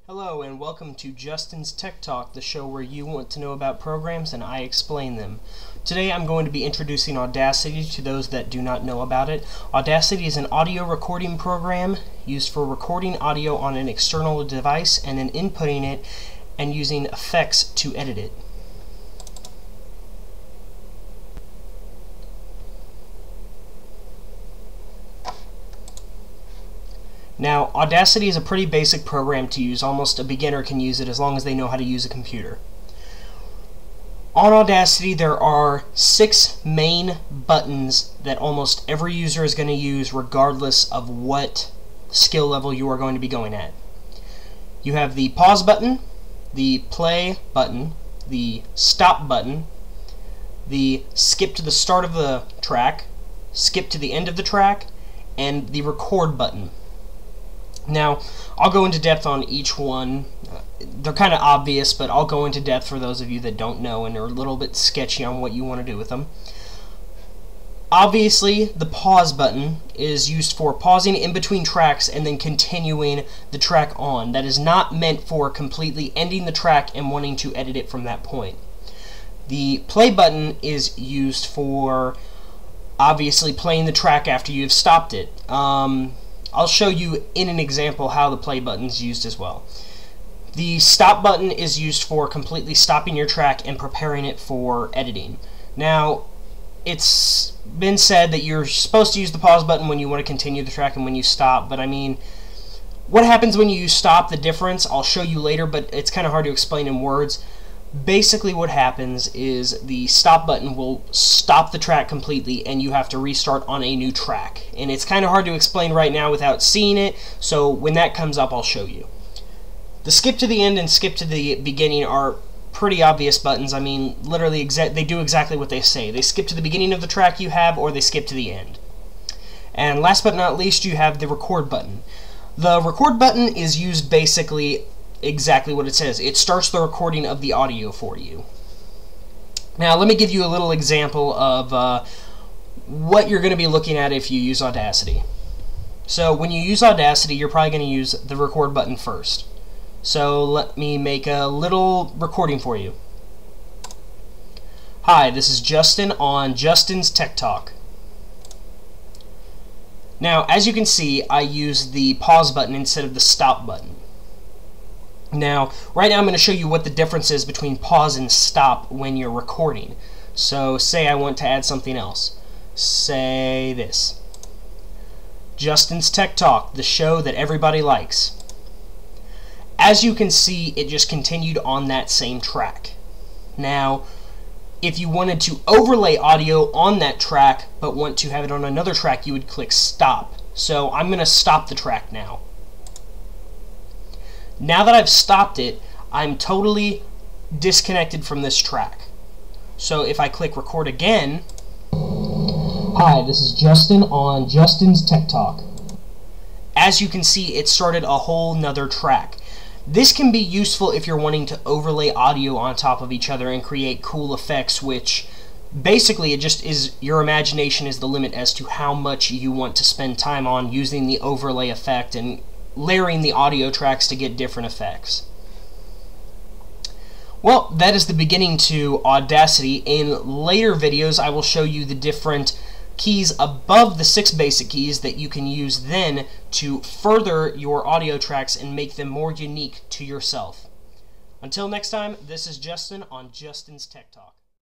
Hello and welcome to Justin's Tech Talk, the show where you want to know about programs and I explain them. Today I'm going to be introducing Audacity to those that do not know about it. Audacity is an audio recording program used for recording audio on an external device and then inputting it and using effects to edit it. Now, Audacity is a pretty basic program to use. Almost a beginner can use it as long as they know how to use a computer. On Audacity, there are 6 main buttons that almost every user is going to use regardless of what skill level you are going to be going at. You have the pause button, the play button, the stop button, the skip to the start of the track, skip to the end of the track, and the record button. Now, I'll go into depth on each one. They're kind of obvious, but I'll go into depth for those of you that don't know and are a little bit sketchy on what you want to do with them. Obviously, the pause button is used for pausing in between tracks and then continuing the track on. That is not meant for completely ending the track and wanting to edit it from that point. The play button is used for obviously playing the track after you've stopped it. I'll show you in an example how the play button is used as well. The stop button is used for completely stopping your track and preparing it for editing. Now, it's been said that you're supposed to use the pause button when you want to continue the track and when you stop, but I mean, what happens when you stop, the difference, I'll show you later, but it's kind of hard to explain in words. Basically what happens is the stop button will stop the track completely and you have to restart on a new track. And it's kind of hard to explain right now without seeing it, so when that comes up I'll show you. The skip to the end and skip to the beginning are pretty obvious buttons. I mean, literally they do exactly what they say. They skip to the beginning of the track you have or they skip to the end. And last but not least, you have the record button. The record button is used basically exactly what it says. It starts the recording of the audio for you. Now let me give you a little example of what you're going to be looking at if you use Audacity. So when you use Audacity, you're probably going to use the record button first. So let me make a little recording for you. Hi, this is Justin on Justin's Tech Talk. Now as you can see, I use the pause button instead of the stop button. Now, right now I'm going to show you what the difference is between pause and stop when you're recording. So, say I want to add something else. Say this. Justin's Tech Talk, the show that everybody likes. As you can see, it just continued on that same track. Now, if you wanted to overlay audio on that track, but want to have it on another track, you would click stop. So, I'm going to stop the track now. Now that I've stopped it, I'm totally disconnected from this track. So if I click record again, hi, this is Justin on Justin's Tech Talk. As you can see, it started a whole nother track. This can be useful if you're wanting to overlay audio on top of each other and create cool effects, which basically it just is your imagination is the limit as to how much you want to spend time on using the overlay effect and layering the audio tracks to get different effects. Well, that is the beginning to Audacity. In later videos, I will show you the different keys above the 6 basic keys that you can use then to further your audio tracks and make them more unique to yourself. Until next time, this is Justin on Justin's Tech Talk.